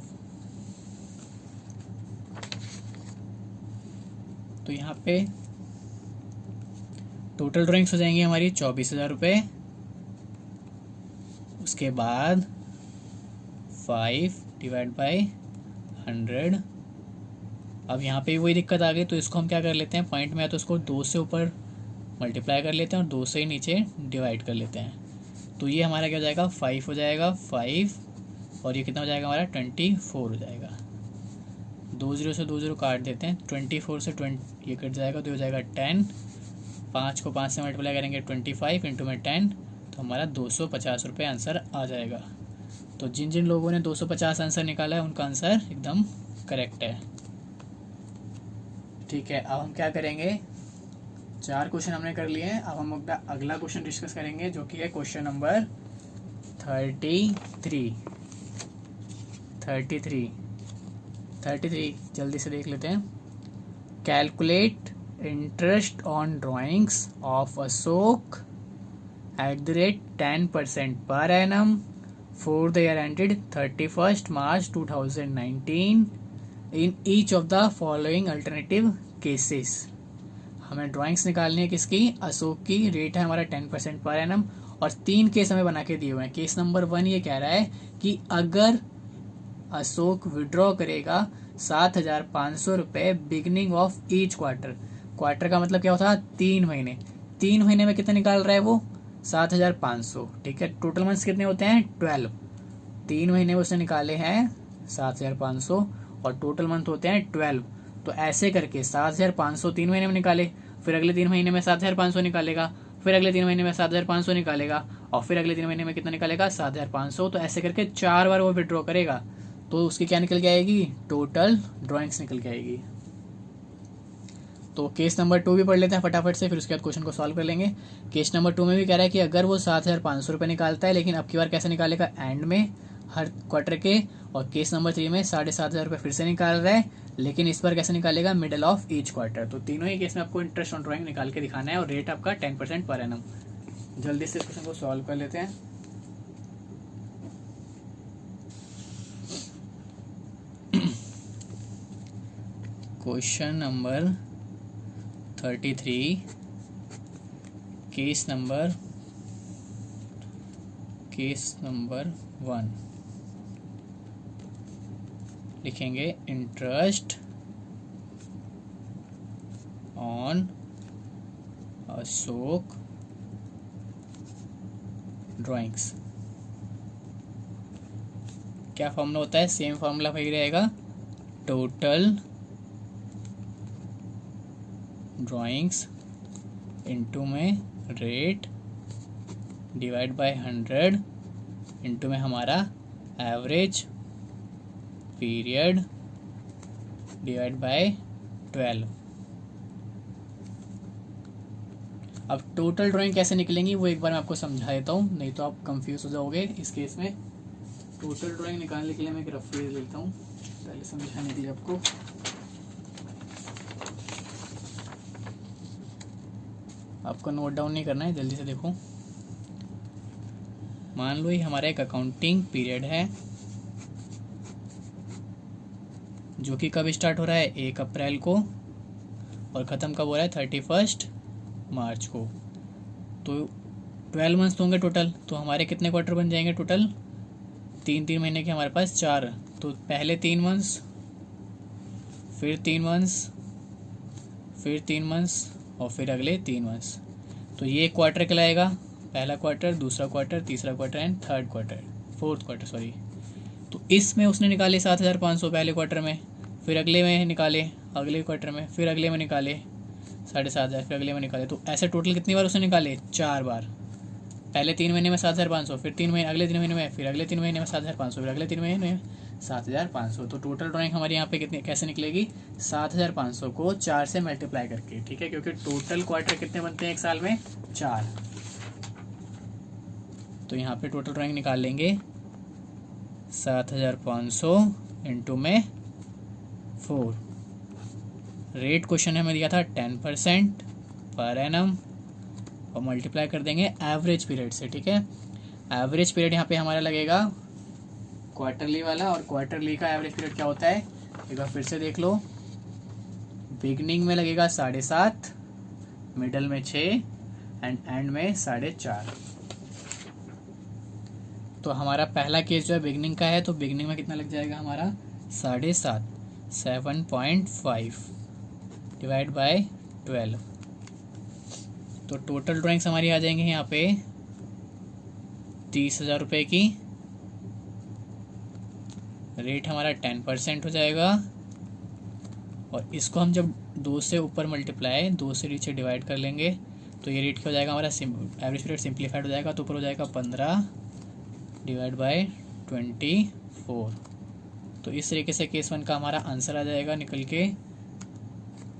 तो यहाँ पे टोटल ड्राइंग्स हो जाएंगी हमारी 24,000 रुपये। उसके बाद 5 डिवाइड बाई 100। अब यहाँ पे वही दिक्कत आ गई, तो इसको हम क्या कर लेते हैं? पॉइंट में या तो इसको 2 से ऊपर मल्टीप्लाई कर लेते हैं और 2 से ही नीचे डिवाइड कर लेते हैं। तो ये हमारा क्या हो जाएगा? 5 हो जाएगा, 5, और ये कितना हो जाएगा हमारा? 24 हो जाएगा। 2 0 से 2 0 काट देते हैं, 24 से 20 ये कट जाएगा, तो हो जाएगा 10। 5 को 5 से मल्टीप्लाई करेंगे 25 इंटू में 10, तो हमारा 250 रुपये आंसर आ जाएगा। तो जिन जिन लोगों ने 250 आंसर निकाला है उनका आंसर एकदम करेक्ट है। ठीक है, अब हम क्या करेंगे? 4 क्वेश्चन हमने कर लिए हैं। अब हम अगला क्वेश्चन डिस्कस करेंगे जो कि है क्वेश्चन नंबर 33। जल्दी से देख लेते हैं। Calculate interest on drawings of Ashok @ 10% per annum for the year ended 31 March 2019 in each of the following alternative cases. हमें ड्राइंग्स निकालनी है किसकी? अशोक की। रेट है हमारा 10% पर एनम, और 3 केस हमें बना के दिए हुए हैं। केस नंबर 1 ये कह रहा है कि अगर अशोक विड्रॉ करेगा 7,500 रुपये बिगिनिंग ऑफ ईच क्वार्टर का मतलब क्या होता है? 3 महीने। 3 महीने में कितना निकाल रहा है वो? 7,500। ठीक है, टोटल मंथ्स कितने होते हैं? 12। 3 महीने में उसने निकाले हैं 7,500 और टोटल मंथ होते हैं 12। तो ऐसे करके 7,500 3 महीने में निकाले, फिर अगले 3 महीने में 7,500 निकालेगा, फिर अगले 3 महीने में 7,500 निकालेगा, और फिर अगले 3 महीने में कितना निकालेगा? 7,500। तो ऐसे करके 4 बार वो विड्रॉ करेगा, तो उसकी क्या निकल के आएगी? टोटल ड्राइंग्स निकल के आएगी। तो केस नंबर 2 भी पढ़ लेते हैं फटाफट से, फिर उसके बाद क्वेश्चन को सॉल्व कर लेंगे। केस नंबर 2 में भी कह रहा है कि अगर वो 7,500 रुपये निकालता है, लेकिन अब की बार कैसे निकालेगा? एंड में हर क्वार्टर के। और केस नंबर 3 में 7,500 रुपये फिर से निकाल रहा है, लेकिन इस बार कैसे निकालेगा? Middle of each quarter. तो तीनों ही केस में आपको इंटरेस्ट ऑन ड्राइंग निकाल के दिखाना है, और रेट आपका 10% पर एनम। जल्दी से इस क्वेश्चन को सॉल्व कर लेते हैं। क्वेश्चन नंबर 33, केस नंबर 1 लिखेंगे इंटरेस्ट ऑन अशोक ड्राइंग्स। क्या फॉर्मूला होता है? सेम फॉर्मूला वही रहेगा, टोटल ड्राइंग्स इनटू में रेट डिवाइड बाय 100 इनटू में हमारा एवरेज पीरियड डिवाइड बाय 12। अब टोटल ड्राइंग कैसे निकलेंगी वो एक बार मैं आपको समझा देता हूँ, नहीं तो आप कंफ्यूज हो जाओगे इस केस में। टोटल ड्राइंग निकालने के लिए मैं एक रेफरेंस लेता हूँ पहले समझाने के लिए आपको। आपको नोट डाउन नहीं करना है, जल्दी से देखो। मान लो ये हमारा एक अकाउंटिंग पीरियड है जो कि कब स्टार्ट हो रहा है, 1 अप्रैल को, और ख़त्म कब हो रहा है, 31 मार्च को। तो 12 मंथ्स होंगे टोटल, तो हमारे कितने क्वार्टर बन जाएंगे टोटल, 3 महीने के हमारे पास 4। तो पहले 3 मंथ्स, फिर 3 मंथ्स, फिर 3 मंथ्स, और फिर अगले 3 मंथ्स। तो ये क्वार्टर कहलाएगा, पहला क्वार्टर, दूसरा क्वार्टर, तीसरा quarter and fourth quarter sorry. तो इसमें उसने निकाले 7,500 पहले क्वार्टर में, फिर अगले में निकाले, अगले क्वार्टर में, फिर अगले में निकाले 7,500, फिर अगले में निकाले। तो ऐसे टोटल कितनी बार उसने निकाले, 4 बार। पहले 3 महीने में 7,500, फिर 3 महीने, अगले 3 महीने में, फिर अगले 3 महीने में 7,500, फिर अगले 3 महीने में 7,500। तो टोटल ड्राइंग हमारी यहाँ पे कितनी कैसे निकलेगी, 7,500 को 4 से मल्टीप्लाई करके, ठीक है, क्योंकि टोटल क्वार्टर कितने बनते हैं एक साल में, 4। तो यहाँ पे टोटल ड्राइंग निकाल लेंगे 7,500 इंटू में 4। रेट क्वेश्चन हमें दिया था 10% पर एनम, और मल्टीप्लाई कर देंगे एवरेज पीरियड से, ठीक है। एवरेज पीरियड यहाँ पे हमारा लगेगा क्वार्टरली वाला, और क्वार्टरली का एवरेज पीरियड क्या होता है, एक बार फिर से देख लो। बिगनिंग में लगेगा 7.5, मिडल में 6 एंड एंड में 4.5। तो हमारा पहला केस जो है बिगनिंग का है, तो बिगनिंग में कितना लग जाएगा हमारा 7.5, 7.5 डिवाइड बाय 12। तो टोटल ड्राइंग्स हमारी आ जाएंगे यहाँ पे 30,000 रुपये की। रेट हमारा 10% हो जाएगा, और इसको हम जब 2 से ऊपर मल्टीप्लाई 2 से नीचे डिवाइड कर लेंगे तो ये रेट क्या हो जाएगा हमारा, एवरेज पीरियड सिंप्लीफाइड हो जाएगा। तो ऊपर हो जाएगा 15 डिवाइड बाय 24। तो इस तरीके से केस 1 का हमारा आंसर आ जाएगा निकल के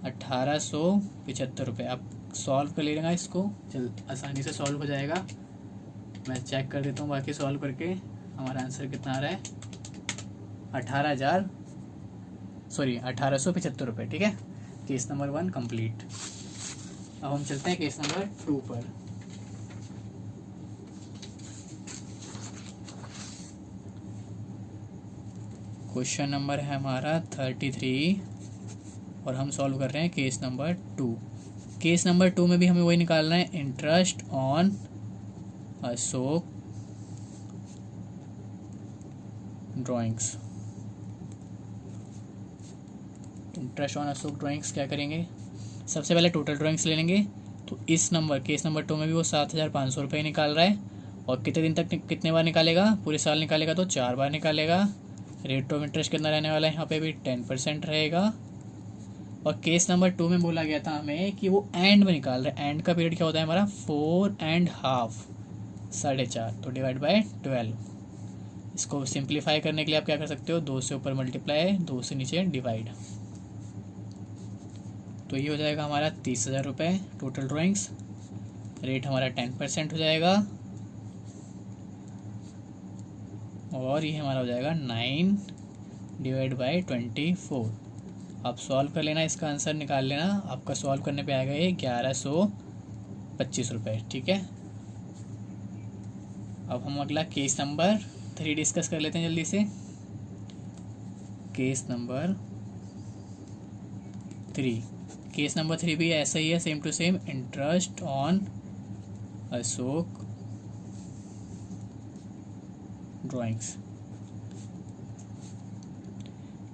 1,875 रुपये। आप सॉल्व कर लेना इसको, आसानी से सॉल्व हो जाएगा। मैं चेक कर देता हूँ बाकी सॉल्व करके हमारा आंसर कितना आ रहा है, 1,875 रुपये, ठीक है। Case number 1 complete. अब हम चलते हैं केस नंबर 2 पर। क्वेश्चन नंबर है हमारा 33 और हम सॉल्व कर रहे हैं केस नंबर 2। केस नंबर 2 में भी हमें वही निकालना है, interest on Ashok drawings. Interest on Ashok drawings क्या करेंगे, सबसे पहले टोटल ड्राइंग्स ले लेंगे। तो इस नंबर केस नंबर 2 में भी वो 7,500 रुपये निकाल रहा है, और कितने दिन तक कितने बार निकालेगा, पूरे साल निकालेगा तो 4 बार निकालेगा। रेट ऑफ इंटरेस्ट कितना रहने वाला है, यहाँ पे भी 10% रहेगा। और केस नंबर 2 में बोला गया था हमें कि वो एंड में निकाल रहा है। एंड का पीरियड क्या होता है हमारा, 4.5, 4.5, तो डिवाइड बाय 12। इसको सिंप्लीफाई करने के लिए आप क्या कर सकते हो, 2 से ऊपर मल्टीप्लाई, 2 से नीचे डिवाइड। तो ये हो जाएगा हमारा 30,000 रुपये टोटल ड्राइंग्स। रेट हमारा 10% हो जाएगा, और ये हमारा हो जाएगा 9 डिवाइड बाई 24। आप सॉल्व कर लेना, इसका आंसर निकाल लेना। आपका सॉल्व करने पे आएगा ये 1,125 रुपये, ठीक है। अब हम अगला केस नंबर 3 डिस्कस कर लेते हैं जल्दी से। केस नंबर 3, केस नंबर 3 भी ऐसा ही है, same to same, interest on Ashok drawings.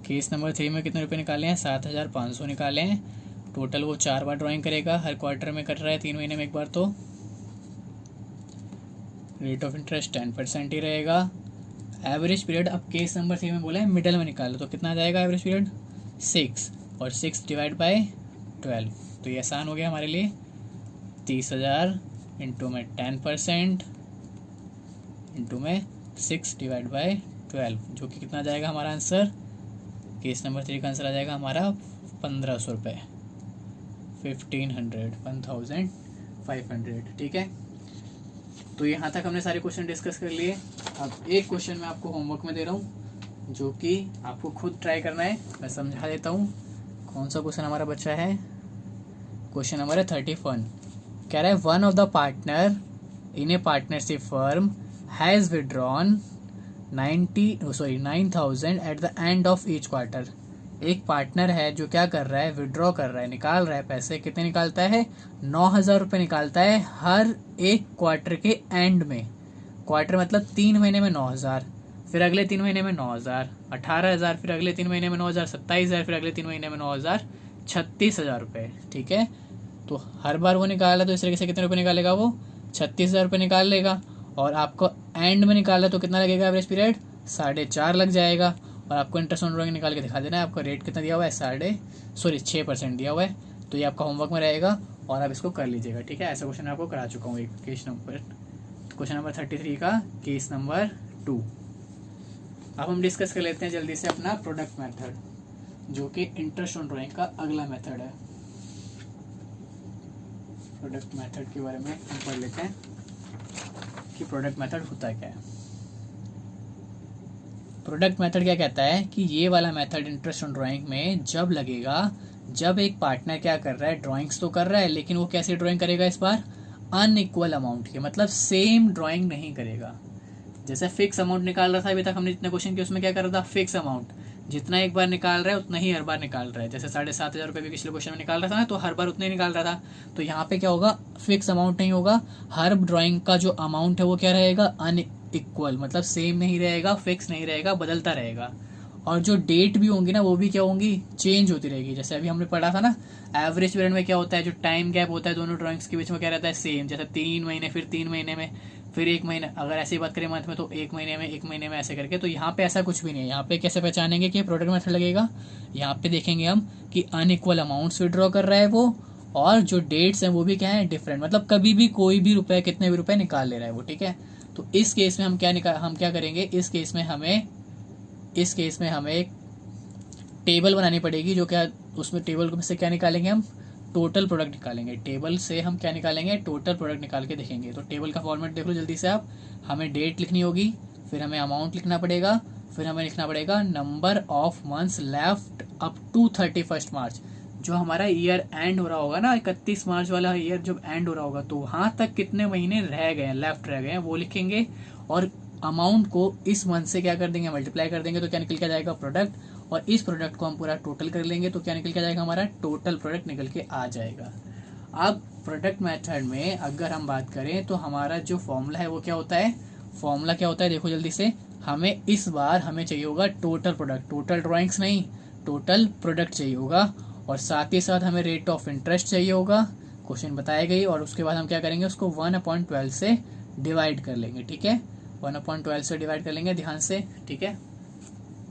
Case number 3 में कितने रुपए निकाले हैं, 7,500 निकाले हैं। टोटल वो 4 बार ड्राइंग करेगा, हर क्वार्टर में कर रहा है, 3 महीने में एक बार। तो रेट ऑफ इंटरेस्ट 10% ही रहेगा। एवरेज पीरियड, अब केस नंबर 3 में बोला है मिडल में निकालो, तो कितना आ जाएगा एवरेज पीरियड, 6, और 6 डिवाइड बाय 12। तो ये आसान हो गया हमारे लिए। 30,000 इंटू में 10% इंटू में 6 डिवाइड बाय 12, जो कि कितना आ जाएगा हमारा आंसर। केस नंबर 3 का आंसर आ जाएगा हमारा 1,500 रुपये, 1,500, ठीक है। तो यहाँ तक हमने सारे क्वेश्चन डिस्कस कर लिए। अब एक क्वेश्चन मैं आपको होमवर्क में दे रहा हूँ, जो कि आपको खुद ट्राई करना है। मैं समझा देता हूँ कौन सा क्वेश्चन हमारा बच्चा है। क्वेश्चन नंबर है 31। कह रहा है, one of the partner in A partnership firm has withdrawn 9,000 eight the end of each quarter. एक पार्टनर है जो क्या कर रहा है, विड्रॉ कर रहा है, निकाल रहा है पैसे। कितने निकालता है? 9,000 रुपये निकालता है हर एक क्वार्टर के एंड में। क्वार्टर मतलब 3 महीने में 9,000, फिर अगले 3 महीने में 9,000, 18,000, फिर अगले 3 महीने में 9,000, 27,000, फिर अगले 3 महीने में 9,000, 36,000 रुपये। ठीक है, तो हर बार वो निकाला तो इस तरीके से कितने रुपये निकालेगा वो? 36,000 रुपये निकाल लेगा। और आपको एंड में निकाला तो कितना लगेगा एवरेज पीरियड? 4.5 लग जाएगा। और आपको इंटरेस्ट ऑन ड्रॉइंग निकाल के दिखा देना है। आपका रेट कितना दिया हुआ है? 6% दिया हुआ है। तो ये आपका होमवर्क में रहेगा और आप इसको कर लीजिएगा। ठीक है, ऐसा क्वेश्चन आपको करा चुका हूँ एक क्वेश्चन नंबर 33 का केस नंबर 2। अब हम डिस्कस कर लेते हैं जल्दी से अपना प्रोडक्ट मेथड, जो कि इंटरेस्ट ऑन ड्रॉइंग का अगला मेथड है। प्रोडक्ट मेथड के बारे में हम पढ़ लेते हैं कि प्रोडक्ट मेथड होता क्या है। प्रोडक्ट मेथड क्या कहता है कि ये वाला मेथड इंटरेस्ट ऑन ड्राइंग में जब लगेगा जब एक पार्टनर क्या कर रहा है, ड्राइंग्स तो कर रहा है, लेकिन वो कैसी ड्राइंग करेगा इस बार? अनइक्वल अमाउंट की, मतलब सेम ड्राइंग नहीं करेगा। जैसे फिक्स अमाउंट निकाल रहा था अभी तक हमने जितने क्वेश्चन किए उसमें क्या कर रहा था? फिक्स अमाउंट, जितना एक बार निकाल रहा है उतना ही हर बार निकाल रहा है। जैसे 7,500 रुपये भी पिछले क्वेश्चन में निकाल रहा था ना, तो हर बार उतना ही निकाल रहा था। तो यहाँ पे क्या होगा? फिक्स अमाउंट नहीं होगा, हर ड्राइंग का जो अमाउंट है वो क्या रहेगा? अनइक्वल, मतलब सेम नहीं रहेगा, फिक्स नहीं रहेगा, बदलता रहेगा। और जो डेट भी होंगी ना वो भी क्या होंगी? चेंज होती रहेगी। जैसे अभी हमने पढ़ा था ना, एवरेज पीरियड में क्या होता है, जो टाइम गैप होता है दोनों ड्राइंग्स के बीच में क्या रहता है? सेम। जैसे 3 महीने, फिर 3 महीने में, फिर 1 महीने। अगर ऐसी बात करें मंथ में तो 1 महीने में, 1 महीने में, ऐसे करके। तो यहाँ पे ऐसा कुछ भी नहीं है। यहाँ पे कैसे पहचानेंगे कि प्रोडक्ट मेथड लगेगा? यहाँ पे देखेंगे हम कि अनइक्वल अमाउंट्स विड्रॉ कर रहा है वो, और जो डेट्स हैं वो भी क्या है? डिफरेंट, मतलब कभी भी कोई भी रुपए, कितने भी रुपए निकाल ले रहा है वो। ठीक है, तो इस केस में हम क्या करेंगे? इस केस में हमें एक टेबल बनानी पड़ेगी। जो क्या, उसमें टेबल में से क्या निकालेंगे हम? टोटल प्रोडक्ट निकालेंगे। टेबल से हम क्या निकालेंगे? टोटल प्रोडक्ट निकाल के देखेंगे। तो टेबल का फॉर्मेट देख लो जल्दी से आप। हमें डेट लिखनी होगी, फिर हमें अमाउंट लिखना पड़ेगा, फिर हमें लिखना पड़ेगा number of months left up to 31 March. जो हमारा ईयर एंड हो रहा होगा ना, 31 मार्च वाला ईयर जब एंड हो रहा होगा, तो वहाँ तक कितने महीने रह गए हैं, लेफ्ट रह गए हैं, वो लिखेंगे। और अमाउंट को इस मंथ से क्या कर देंगे? मल्टीप्लाई कर देंगे, तो क्या निकल के जाएगा? प्रोडक्ट। और इस प्रोडक्ट को हम पूरा टोटल कर लेंगे, तो क्या निकल के जाएगा? हमारा टोटल प्रोडक्ट निकल के आ जाएगा। अब प्रोडक्ट मेथड में अगर हम बात करें तो हमारा जो फॉर्मूला है वो क्या होता है? फॉर्मूला क्या होता है देखो जल्दी से। हमें इस बार हमें चाहिए होगा टोटल प्रोडक्ट, टोटल ड्राइंग्स नहीं, टोटल प्रोडक्ट चाहिए होगा। और साथ ही साथ हमें रेट ऑफ इंटरेस्ट चाहिए होगा, क्वेश्चन बताया गई। और उसके बाद हम क्या करेंगे? उसको 1/12 से डिवाइड कर लेंगे। ठीक है, 1/12 से डिवाइड कर लेंगे, ध्यान से। ठीक है,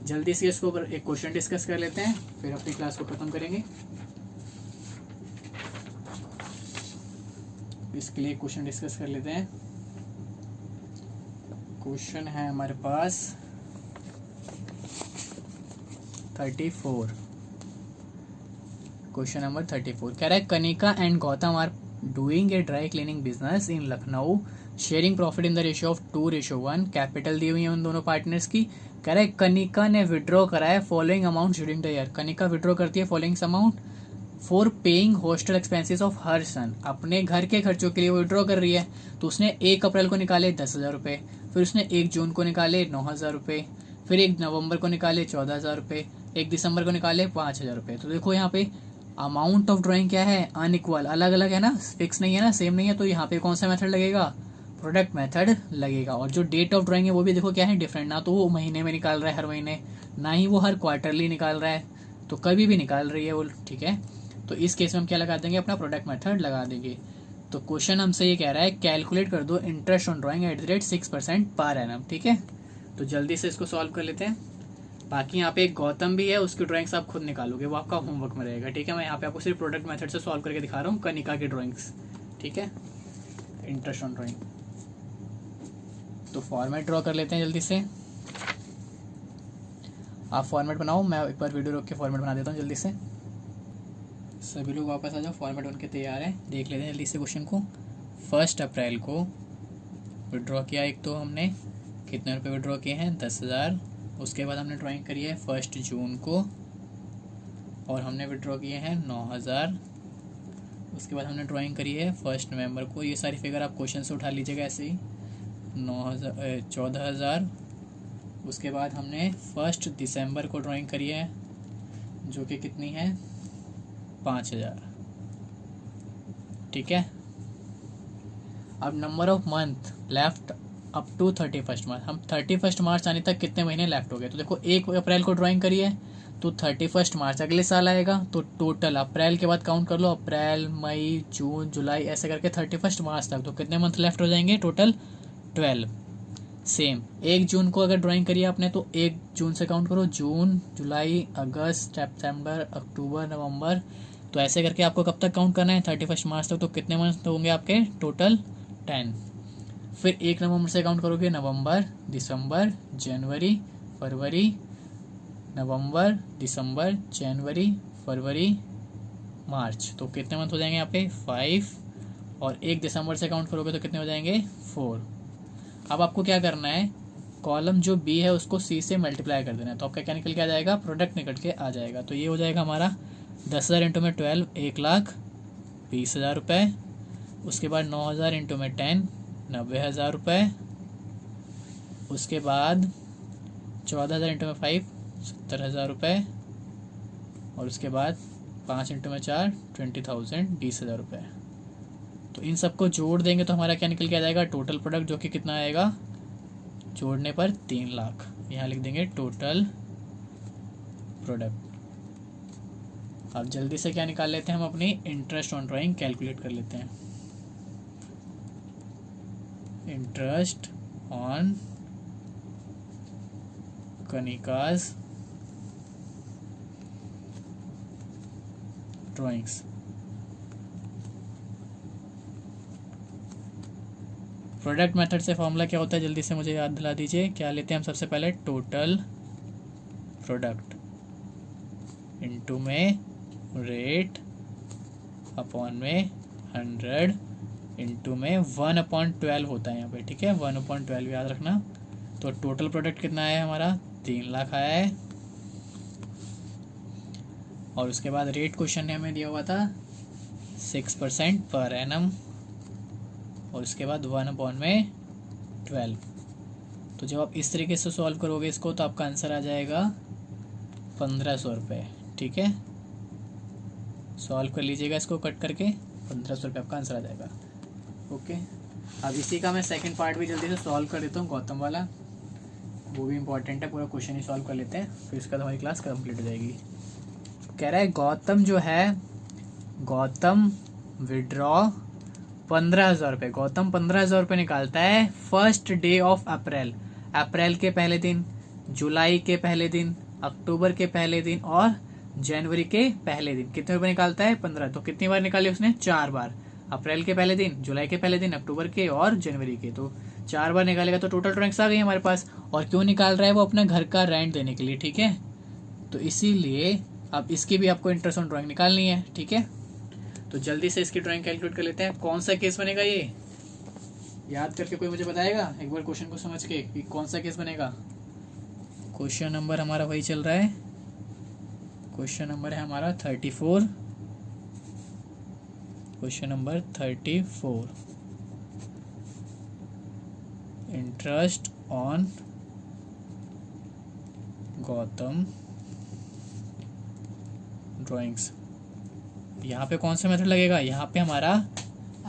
जल्दी से इसको एक क्वेश्चन डिस्कस कर लेते हैं, फिर अपनी क्लास को खत्म करेंगे। इसके लिए क्वेश्चन डिस्कस कर लेते हैं। क्वेश्चन है हमारे पास 34। क्वेश्चन नंबर 34 कह रहा है Kanika and Gautam are doing a dry cleaning business in Lucknow, sharing profit in the ratio of 2:1। Capital दी हुई है उन दोनों पार्टनर्स की। कह रहा है कनिका ने विड्रॉ करा है following amount during the year. Kanika withdraw करती है following amount for paying hostel expenses of her son. अपने घर के खर्चों के लिए वो विड्रॉ कर रही है। तो उसने 1 अप्रैल को निकाले 10,000 रुपये, फिर उसने 1 जून को निकाले 9,000 रुपये, फिर 1 नवंबर को निकाले 14,000 रुपये, 1 दिसंबर को निकाले 5,000 रुपये। तो देखो यहाँ पे अमाउंट ऑफ ड्राइंग क्या है? अनइक्वल, अलग अलग है ना, फिक्स नहीं है ना, सेम नहीं है। तो यहाँ पे कौन सा मेथड लगेगा? प्रोडक्ट मेथड लगेगा। और जो डेट ऑफ ड्राइंग है वो भी देखो क्या है? डिफरेंट। ना तो वो महीने में निकाल रहा है हर महीने, ना ही वो हर क्वार्टरली निकाल रहा है, तो कभी भी निकाल रही है वो। ठीक है, तो इस केस में हम क्या लगा देंगे? अपना प्रोडक्ट मेथड लगा देंगे। तो क्वेश्चन हमसे ये कह रहा है कैलकुलेट कर दो interest on drawing eight the rate 6% per annum. ठीक है, तो जल्दी से इसको सॉल्व कर लेते हैं। बाकी यहाँ पे एक गौतम भी है, उसकी ड्राइंग्स आप खुद निकालोगे, वो आपका होमवर्क में रहेगा। ठीक है, मैं यहाँ पे आपको सिर्फ प्रोडक्ट मेथड से सॉल्व करके दिखा रहा हूँ कनिका की ड्राइंग्स। ठीक है, इंटरेस्ट ऑन ड्राइंग। तो फॉर्मेट ड्रॉ कर लेते हैं जल्दी से। आप फॉर्मेट बनाओ, मैं एक बार वीडियो रोक के फॉर्मेट बना देता हूँ जल्दी से। सभी लोग वापस आ जाओ, फॉर्मेट बन के तैयार है। देख लेते हैं जल्दी से क्वेश्चन को। 1 अप्रैल को विड्रॉ किया, एक तो हमने कितने रुपए विड्रॉ किए हैं? 10,000। उसके बाद हमने ड्राइंग करी है 1 जून को और हमने विड्रॉ किए हैं 9,000। उसके बाद हमने ड्राइंग करी है 1 नवंबर को। ये सारी फिगर आप क्वेश्चन से उठा लीजिएगा ऐसे ही। 14,000। उसके बाद हमने 1 दिसंबर को ड्राइंग करी है जो कि कितनी है 5,000। ठीक है। अब number of month left up to 31 March, हम 31 मार्च आने तक कितने महीने लेफ्ट हो गए। तो देखो 1 अप्रैल को ड्राइंग करी है तो 31 मार्च अगले साल आएगा, तो टोटल अप्रैल के बाद काउंट कर लो, अप्रैल मई जून जुलाई ऐसे करके 31 मार्च तक, तो कितने मंथ लेफ्ट हो जाएंगे टोटल 12। सेम 1 जून को अगर ड्राइंग करी आपने तो 1 जून से काउंट करो, जून जुलाई अगस्त सितंबर अक्टूबर नवंबर, तो ऐसे करके आपको कब तक काउंट करना है 31 मार्च तक, तो कितने मंथ होंगे आपके टोटल 10। फिर 1 नवंबर से काउंट करोगे, नवंबर दिसंबर जनवरी फरवरी, नवंबर दिसंबर जनवरी फरवरी मार्च, तो कितने मंथ हो जाएंगे यहाँ पे 5। और 1 दिसंबर से काउंट करोगे तो कितने हो जाएंगे 4। अब आपको क्या करना है, कॉलम जो बी है उसको सी से मल्टीप्लाई कर देना है, तो आपका क्या निकल के आ जाएगा, प्रोडक्ट निकल के आ जाएगा। तो ये हो जाएगा हमारा 10,000 इंटू में 12 1,20,000 रुपये। उसके बाद 9,000 इंटू में 10 90,000 रुपये। उसके बाद 14,000 इंटू में 5 70,000 रुपये। और उसके बाद 5 इंटू में 4 20,000 20,000 रुपये। तो इन सबको जोड़ देंगे तो हमारा क्या निकल के आ जाएगा टोटल प्रोडक्ट, जो कि कितना आएगा जोड़ने पर 3 लाख। यहाँ लिख देंगे टोटल प्रोडक्ट। अब जल्दी से क्या निकाल लेते हैं हम, अपनी इंटरेस्ट ऑन ड्राइंग कैलकुलेट कर लेते हैं। Interest on Kanika's drawings. Product method से फॉर्मूला क्या होता है जल्दी से मुझे याद दिला दीजिए। क्या लेते हैं हम सबसे पहले, टोटल प्रोडक्ट इनटू में रेट अपॉन में 100 इनटू में 1/12 होता है यहाँ पे। ठीक है, 1/12 याद रखना। तो टोटल प्रोडक्ट कितना आया हमारा 3 लाख आया है। और उसके बाद रेट क्वेश्चन ने हमें दिया हुआ था 6% पर एनम। और उसके बाद 1/12। तो जब आप इस तरीके से सॉल्व करोगे इसको तो आपका आंसर आ जाएगा 1,500 रुपये। ठीक है, सॉल्व कर लीजिएगा इसको कट करके, 1,500 रुपये आपका आंसर आ जाएगा। ओके, अब इसी का मैं सेकंड पार्ट भी जल्दी से सॉल्व कर देता हूँ, गौतम वाला, वो भी इम्पोर्टेंट है, पूरा क्वेश्चन ही सॉल्व कर लेते हैं, फिर उसके बाद हमारी क्लास कंप्लीट हो जाएगी। कह रहा है गौतम जो है, गौतम विड्रॉ 15,000 रुपये, गौतम 15,000 रुपये निकालता है फर्स्ट डे ऑफ अप्रैल, अप्रैल के पहले दिन, जुलाई के पहले दिन, अक्टूबर के पहले दिन और जनवरी के पहले दिन। कितने रुपए निकालता है 15। तो कितनी बार निकाले उसने 4 बार, अप्रैल के पहले दिन, जुलाई के पहले दिन, अक्टूबर के और जनवरी के, तो 4 बार निकालेगा तो टोटल ड्राइंग्स आ गई हमारे पास। और क्यों निकाल रहा है वो, अपने घर का रेंट देने के लिए। ठीक है, तो इसीलिए अब इसकी भी आपको इंटरेस्ट ऑन ड्राइंग निकालनी है। ठीक है, तो जल्दी से इसकी ड्राइंग कैलकुलेट कर लेते हैं। कौन सा केस बनेगा ये याद करके कोई मुझे बताएगा एक बार क्वेश्चन को समझ के कि कौन सा केस बनेगा। क्वेश्चन नंबर हमारा वही चल रहा है, क्वेश्चन नंबर है हमारा 34, question number 34, interest on Gautam drawings. यहाँ पे कौन सा मेथड लगेगा, यहाँ पे हमारा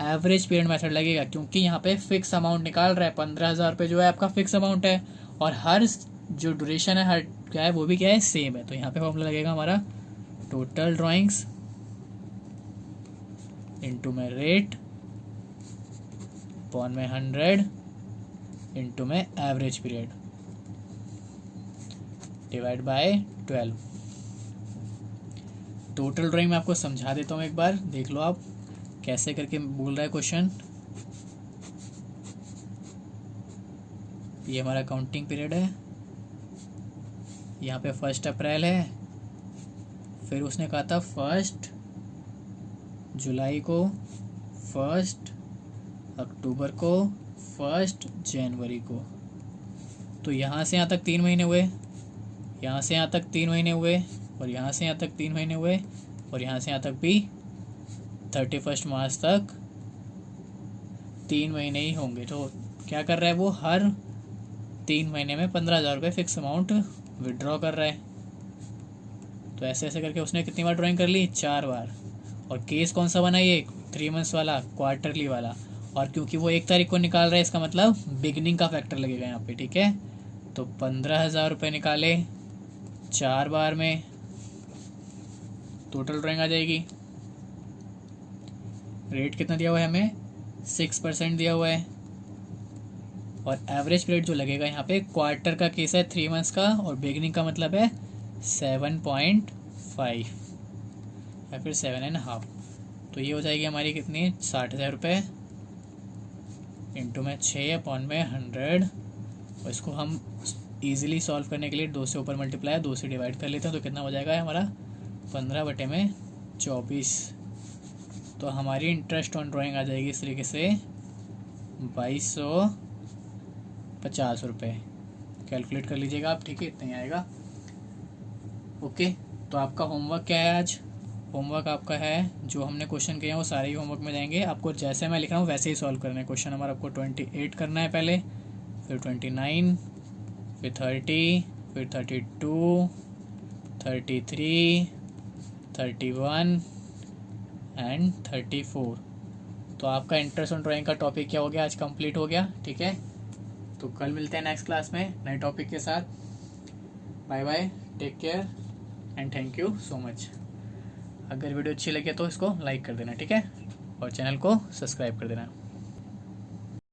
एवरेज पीरियड मेथड लगेगा, क्योंकि यहाँ पे फिक्स अमाउंट निकाल रहा है। 15,000 रुपये जो है आपका फिक्स अमाउंट है और हर जो ड्यूरेशन है, हर क्या है वो भी क्या है सेम है। तो यहाँ पे फॉर्मूला लगेगा हमारा टोटल ड्राइंग्स इनटू में रेट अपॉन में 100 इनटू में average period divide by 12। Total drawing मैं आपको समझा देता हूँ एक बार, देख लो आप कैसे करके बोल रहा है क्वेश्चन। ये हमारा काउंटिंग पीरियड है, यहाँ पे 1 अप्रैल है, फिर उसने कहा था 1 जुलाई को, 1 अक्टूबर को, 1 जनवरी को। तो यहाँ से यहाँ तक 3 महीने हुए, यहाँ से यहाँ तक 3 महीने हुए, और यहाँ से यहाँ तक 3 महीने हुए, और यहाँ से यहाँ तक भी 31 मार्च तक 3 महीने ही होंगे। तो क्या कर रहा है वो, हर 3 महीने में 15,000 रुपये फिक्स अमाउंट विड्रॉ कर रहा है। तो ऐसे ऐसे करके उसने कितनी बार ड्राइंग कर ली, 4 बार। और केस कौन सा बना ये, 3 मंथ्स वाला, क्वार्टरली वाला। और क्योंकि वो 1 तारीख को निकाल रहा है, इसका मतलब बिगनिंग का फैक्टर लगेगा यहाँ पे, ठीक है। तो 15,000 रुपये निकाले 4 बार में, टोटल ड्राइंग आ जाएगी। रेट कितना दिया हुआ है हमें, 6% दिया हुआ है। और एवरेज पीरियड जो लगेगा यहाँ पे, क्वार्टर का केस है 3 मंथ्स का, और बिगनिंग का मतलब है 7.5 या फिर 7.5। तो ये हो जाएगी हमारी कितनी, 60,000 रुपये इंटू में 6/100। और इसको हम इजीली सॉल्व करने के लिए 2 से ऊपर मल्टीप्लाई 2 से डिवाइड कर लेते हैं। तो कितना हो जाएगा हमारा, 15/24। तो हमारी इंटरेस्ट ऑन ड्राइंग आ जाएगी इस तरीके से 2250 रुपये। कैलकुलेट कर लीजिएगा आप, ठीक है, इतना ही आएगा। ओके, तो आपका होमवर्क क्या है आज, होमवर्क आपका है जो हमने क्वेश्चन किए हैं वो सारे ही होमवर्क में जाएंगे। आपको जैसे मैं लिख रहा हूँ वैसे ही सॉल्व करना है। क्वेश्चन नंबर आपको 28 करना है पहले, फिर 29, फिर 30, फिर 32, 33, 31 एंड 34। तो आपका इंटरेस्ट ऑन ड्राइंग का टॉपिक क्या हो गया, आज कंप्लीट हो गया, ठीक है। तो कल मिलते हैं नेक्स्ट क्लास में नए टॉपिक के साथ। Bye bye, take care and thank you so much. अगर वीडियो अच्छी लगे तो इसको लाइक कर देना, ठीक है, और चैनल को सब्सक्राइब कर देना।